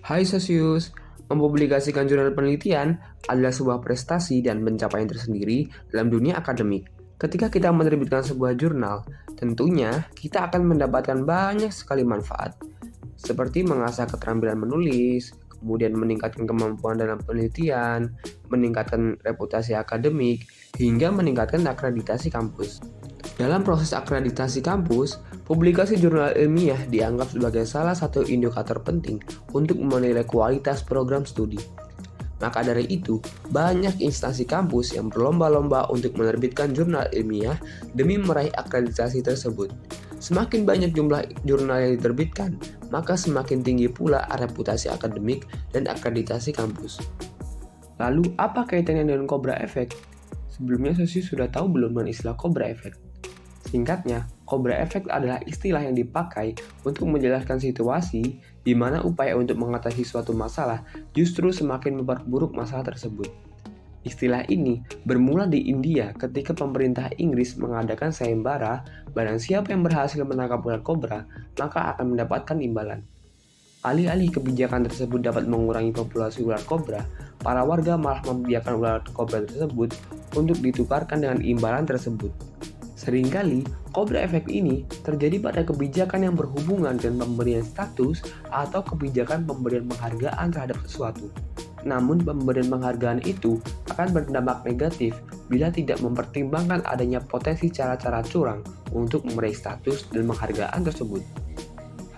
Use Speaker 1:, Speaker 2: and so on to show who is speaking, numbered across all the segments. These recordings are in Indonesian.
Speaker 1: Hai Sosius, mempublikasikan jurnal penelitian adalah sebuah prestasi dan pencapaian tersendiri dalam dunia akademik. Ketika kita menerbitkan sebuah jurnal, tentunya kita akan mendapatkan banyak sekali manfaat, seperti mengasah keterampilan menulis, kemudian meningkatkan kemampuan dalam penelitian, meningkatkan reputasi akademik, hingga meningkatkan akreditasi kampus. Dalam proses akreditasi kampus, publikasi jurnal ilmiah dianggap sebagai salah satu indikator penting untuk menilai kualitas program studi. Maka dari itu, banyak instansi kampus yang berlomba-lomba untuk menerbitkan jurnal ilmiah demi meraih akreditasi tersebut. Semakin banyak jumlah jurnal yang diterbitkan, maka semakin tinggi pula reputasi akademik dan akreditasi kampus. Lalu, apa kaitannya dengan Cobra Effect? Sebelumnya Sosi sudah tahu belum dengan istilah Cobra Effect? Singkatnya, Cobra Effect adalah istilah yang dipakai untuk menjelaskan situasi di mana upaya untuk mengatasi suatu masalah justru semakin memperburuk masalah tersebut. Istilah ini bermula di India ketika pemerintah Inggris mengadakan sayembara, barang siapa yang berhasil menangkap ular kobra, maka akan mendapatkan imbalan. Alih-alih kebijakan tersebut dapat mengurangi populasi ular kobra, para warga malah membiarkan ular kobra tersebut untuk ditukarkan dengan imbalan tersebut. Seringkali, Cobra Effect ini terjadi pada kebijakan yang berhubungan dengan pemberian status atau kebijakan pemberian penghargaan terhadap sesuatu. Namun, pemberian penghargaan itu akan berdampak negatif bila tidak mempertimbangkan adanya potensi cara-cara curang untuk meraih status dan penghargaan tersebut.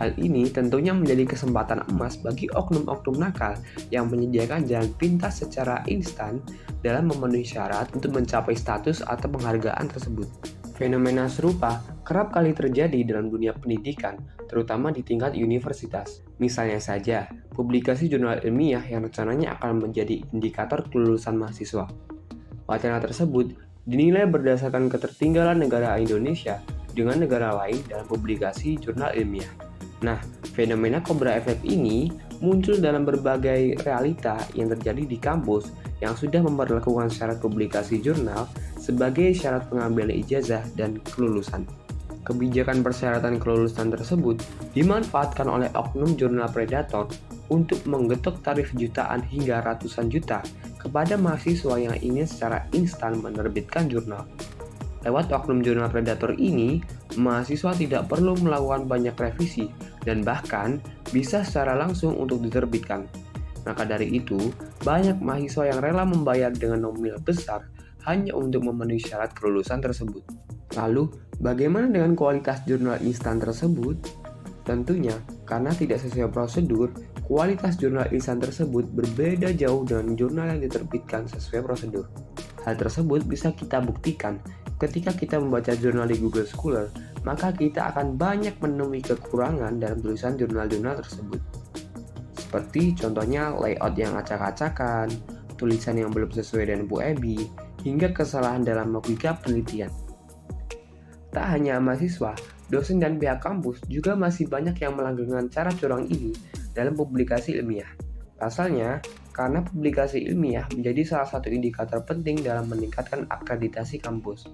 Speaker 1: Hal ini tentunya menjadi kesempatan emas bagi oknum-oknum nakal yang menyediakan jalan pintas secara instan dalam memenuhi syarat untuk mencapai status atau penghargaan tersebut. Fenomena serupa kerap kali terjadi dalam dunia pendidikan, terutama di tingkat universitas. Misalnya saja, publikasi jurnal ilmiah yang rencananya akan menjadi indikator kelulusan mahasiswa. Wacana tersebut dinilai berdasarkan ketertinggalan negara Indonesia dengan negara lain dalam publikasi jurnal ilmiah. Nah, fenomena Cobra Effect ini muncul dalam berbagai realita yang terjadi di kampus yang sudah memperlakukan syarat publikasi jurnal sebagai syarat pengambilan ijazah dan kelulusan. Kebijakan persyaratan kelulusan tersebut dimanfaatkan oleh oknum jurnal predator untuk menggetok tarif jutaan hingga ratusan juta kepada mahasiswa yang ingin secara instan menerbitkan jurnal. Lewat oknum jurnal predator ini, mahasiswa tidak perlu melakukan banyak revisi dan bahkan bisa secara langsung untuk diterbitkan. Maka dari itu, banyak mahasiswa yang rela membayar dengan nominal besar hanya untuk memenuhi syarat kelulusan tersebut. Lalu, bagaimana dengan kualitas jurnal instan tersebut? Tentunya, karena tidak sesuai prosedur, kualitas jurnal instan tersebut berbeda jauh dengan jurnal yang diterbitkan sesuai prosedur. Hal tersebut bisa kita buktikan ketika kita membaca jurnal di Google Scholar, maka kita akan banyak menemui kekurangan dalam tulisan jurnal-jurnal tersebut. Seperti contohnya layout yang acak-acakan, tulisan yang belum sesuai dengan Bu Ebi, hingga kesalahan dalam logika penelitian. Tak hanya mahasiswa, dosen dan pihak kampus juga masih banyak yang melanggengkan cara curang ini dalam publikasi ilmiah. Pasalnya, karena publikasi ilmiah menjadi salah satu indikator penting dalam meningkatkan akreditasi kampus.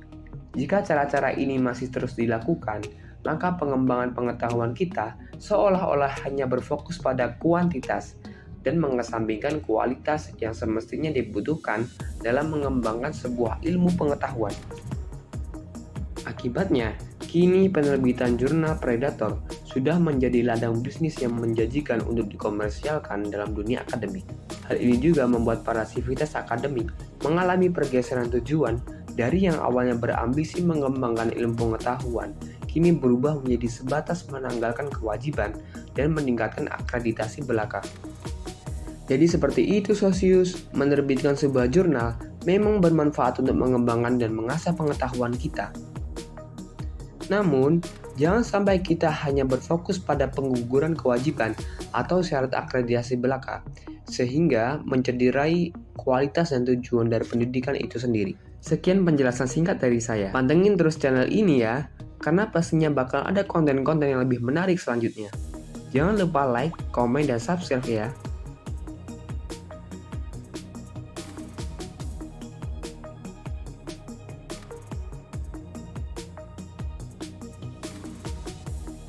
Speaker 1: Jika cara-cara ini masih terus dilakukan, maka pengembangan pengetahuan kita seolah-olah hanya berfokus pada kuantitas dan mengesampingkan kualitas yang semestinya dibutuhkan dalam mengembangkan sebuah ilmu pengetahuan. Akibatnya, kini penerbitan jurnal predator sudah menjadi ladang bisnis yang menjanjikan untuk dikomersialkan dalam dunia akademik. Hal ini juga membuat para sivitas akademik mengalami pergeseran tujuan dari yang awalnya berambisi mengembangkan ilmu pengetahuan, kini berubah menjadi sebatas menanggalkan kewajiban dan meningkatkan akreditasi belaka. Jadi seperti itu Sosius, menerbitkan sebuah jurnal memang bermanfaat untuk mengembangkan dan mengasah pengetahuan kita. Namun, jangan sampai kita hanya berfokus pada pengguguran kewajiban atau syarat akreditasi belaka, sehingga mencederai kualitas dan tujuan dari pendidikan itu sendiri. Sekian penjelasan singkat dari saya. Pantengin terus channel ini ya, karena pastinya bakal ada konten-konten yang lebih menarik selanjutnya. Jangan lupa like, komen, dan subscribe ya.